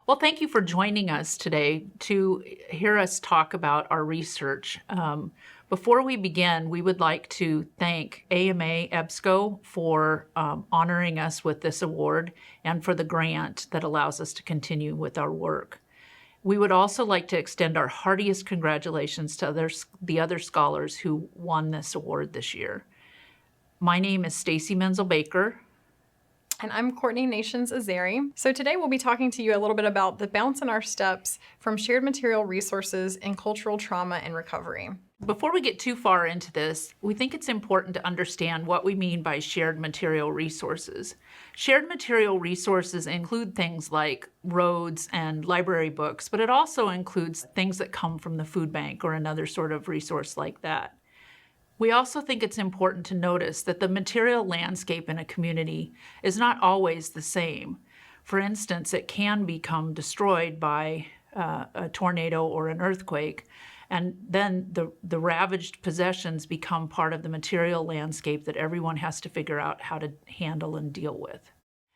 Well, thank you for joining us today to hear us talk about our research. Before we begin, we would like to thank AMA-EBSCO for honoring us with this award and for the grant that allows us to continue with our work. We would also like to extend our heartiest congratulations to the other scholars who won this award this year. My name is Stacey Menzel Baker. And I'm Courtney Nations-Azeri. So today we'll be talking to you a little bit about the bounce in our steps from shared material resources in cultural trauma and recovery. Before we get too far into this, we think it's important to understand what we mean by shared material resources. Shared material resources include things like roads and library books, but it also includes things that come from the food bank or another sort of resource like that. We also think it's important to notice that the material landscape in a community is not always the same. For instance, it can become destroyed by a tornado or an earthquake, and then the ravaged possessions become part of the material landscape that everyone has to figure out how to handle and deal with.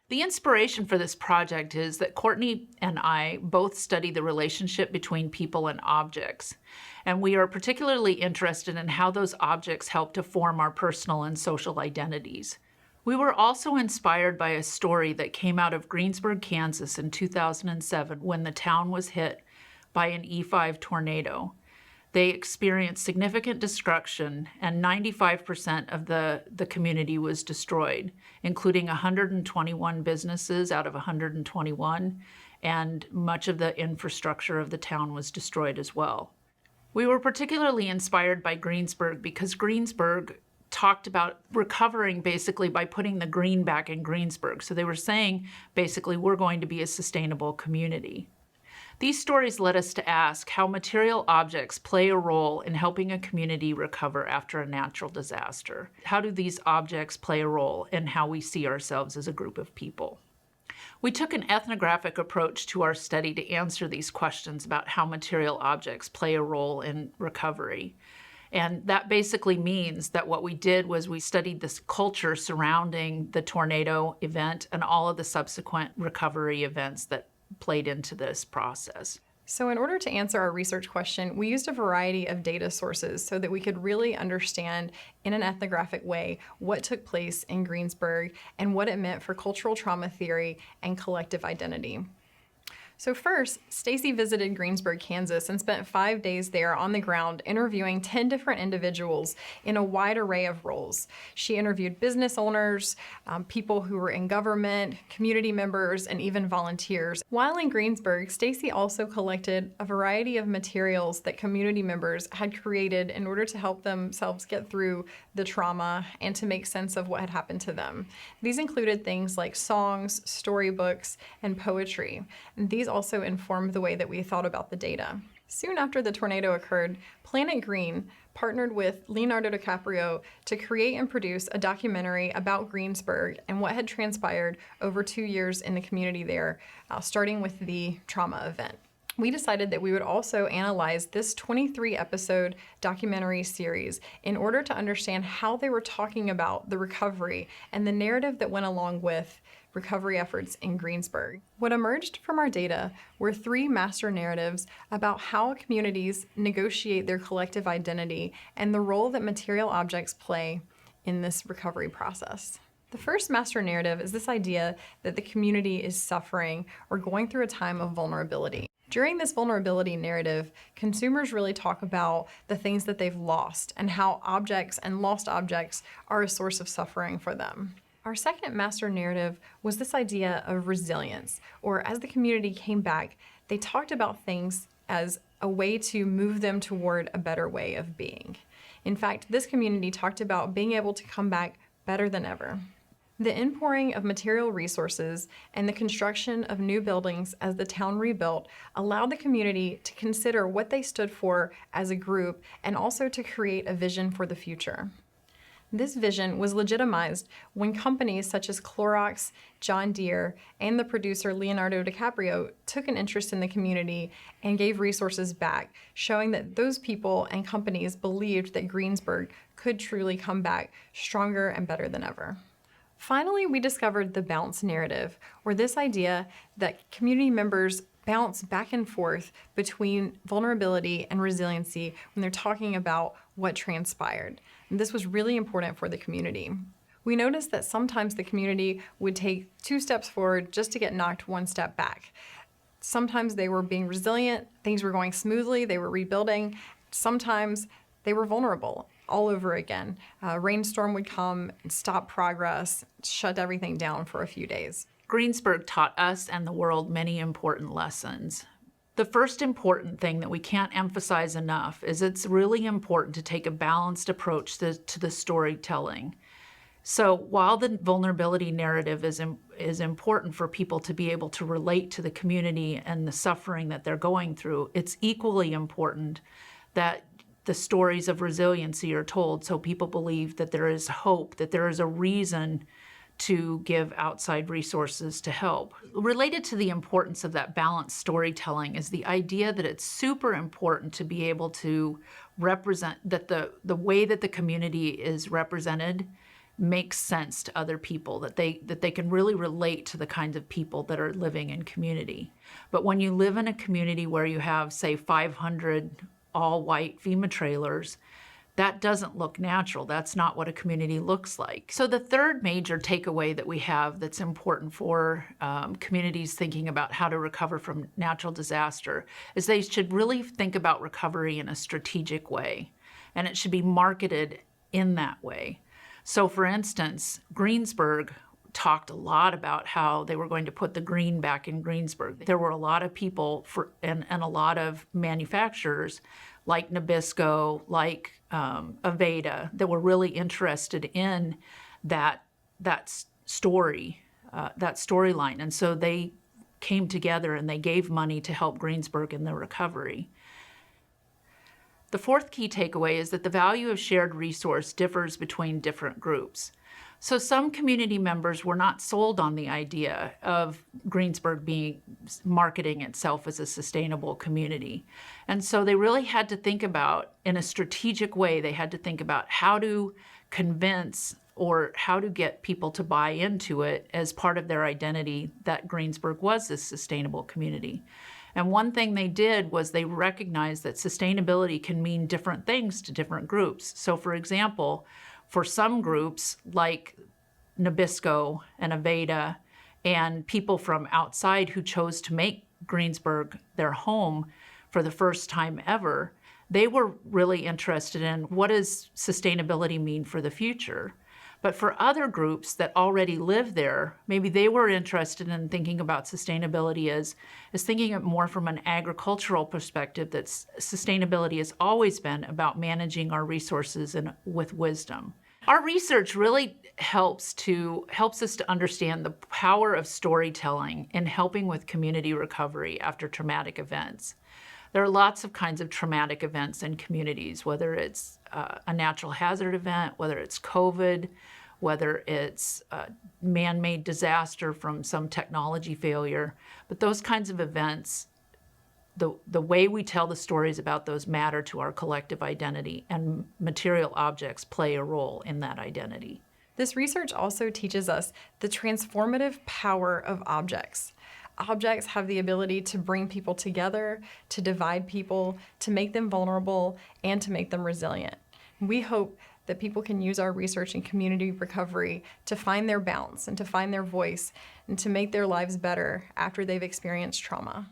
The inspiration for this project is that Courtney and I both study the relationship between people and objects, and we are particularly interested in how those objects help to form our personal and social identities. We were also inspired by a story that came out of Greensburg, Kansas in 2007 when the town was hit by an E5 tornado. They experienced significant destruction, and 95% of the community was destroyed, including 121 businesses out of 121, and much of the infrastructure of the town was destroyed as well. We were particularly inspired by Greensburg because Greensburg talked about recovering basically by putting the green back in Greensburg. So they were saying, basically, we're going to be a sustainable community. These stories led us to ask how material objects play a role in helping a community recover after a natural disaster. How do these objects play a role in how we see ourselves as a group of people? We took an ethnographic approach to our study to answer these questions about how material objects play a role in recovery. And that basically means that what we did was we studied this culture surrounding the tornado event and all of the subsequent recovery events that played into this process. So in order to answer our research question, we used a variety of data sources so that we could really understand in an ethnographic way what took place in Greensburg and what it meant for cultural trauma theory and collective identity. So first, Stacey visited Greensburg, Kansas and spent 5 days there on the ground interviewing 10 different individuals in a wide array of roles. She interviewed business owners, people who were in government, community members, and even volunteers. While in Greensburg, Stacey also collected a variety of materials that community members had created in order to help themselves get through the trauma and to make sense of what had happened to them. These included things like songs, storybooks, and poetry. And these also informed the way that we thought about the data. Soon after the tornado occurred, Planet Green partnered with Leonardo DiCaprio to create and produce a documentary about Greensburg and what had transpired over 2 years in the community there, starting with the trauma event. We decided that we would also analyze this 23-episode documentary series in order to understand how they were talking about the recovery and the narrative that went along with recovery efforts in Greensburg. What emerged from our data were 3 master narratives about how communities negotiate their collective identity and the role that material objects play in this recovery process. The first master narrative is this idea that the community is suffering or going through a time of vulnerability. During this vulnerability narrative, consumers really talk about the things that they've lost and how objects and lost objects are a source of suffering for them. Our second master narrative was this idea of resilience, or as the community came back, they talked about things as a way to move them toward a better way of being. In fact, this community talked about being able to come back better than ever. The inpouring of material resources and the construction of new buildings as the town rebuilt allowed the community to consider what they stood for as a group and also to create a vision for the future. This vision was legitimized when companies such as Clorox, John Deere, and the producer Leonardo DiCaprio took an interest in the community and gave resources back, showing that those people and companies believed that Greensburg could truly come back stronger and better than ever. Finally, we discovered the bounce narrative, or this idea that community members bounce back and forth between vulnerability and resiliency when they're talking about what transpired. And this was really important for the community. We noticed that sometimes the community would take 2 steps forward just to get knocked 1 step back. Sometimes they were being resilient, things were going smoothly, they were rebuilding. Sometimes they were vulnerable all over again. A rainstorm would come and stop progress, shut everything down for a few days. Greensburg taught us and the world many important lessons. The first important thing that we can't emphasize enough is it's really important to take a balanced approach to the storytelling. So while the vulnerability narrative is important for people to be able to relate to the community and the suffering that they're going through, it's equally important that the stories of resiliency are told so people believe that there is hope, that there is a reason to give outside resources to help. Related to the importance of that balanced storytelling is the idea that it's super important to be able to represent, that the way that the community is represented makes sense to other people, that they can really relate to the kinds of people that are living in community. But when you live in a community where you have, say, 500 all-white FEMA trailers, that doesn't look natural. That's not what a community looks like. So the third major takeaway that we have that's important for communities thinking about how to recover from natural disaster is they should really think about recovery in a strategic way, and it should be marketed in that way. So for instance, Greensburg talked a lot about how they were going to put the green back in Greensburg. There were a lot of people and a lot of manufacturers like Nabisco, like Aveda, that were really interested in that storyline. And so they came together and they gave money to help Greensburg in the recovery. The fourth key takeaway is that the value of shared resource differs between different groups. So some community members were not sold on the idea of Greensburg marketing itself as a sustainable community. And so they really had to think about, in a strategic way, they had to think about how to convince or how to get people to buy into it as part of their identity that Greensburg was this sustainable community. And one thing they did was they recognized that sustainability can mean different things to different groups. So for example, for some groups like Nabisco and Aveda and people from outside who chose to make Greensburg their home for the first time ever, they were really interested in what does sustainability mean for the future. But for other groups that already live there, maybe they were interested in thinking about sustainability as thinking it more from an agricultural perspective, that sustainability has always been about managing our resources and with wisdom. Our research really helps us to understand the power of storytelling in helping with community recovery after traumatic events. There are lots of kinds of traumatic events in communities, whether it's a natural hazard event, whether it's COVID, whether it's a man-made disaster from some technology failure. But those kinds of events, the way we tell the stories about those matter to our collective identity, and material objects play a role in that identity. This research also teaches us the transformative power of objects. Objects have the ability to bring people together, to divide people, to make them vulnerable, and to make them resilient. We hope that people can use our research in community recovery to find their balance and to find their voice and to make their lives better after they've experienced trauma.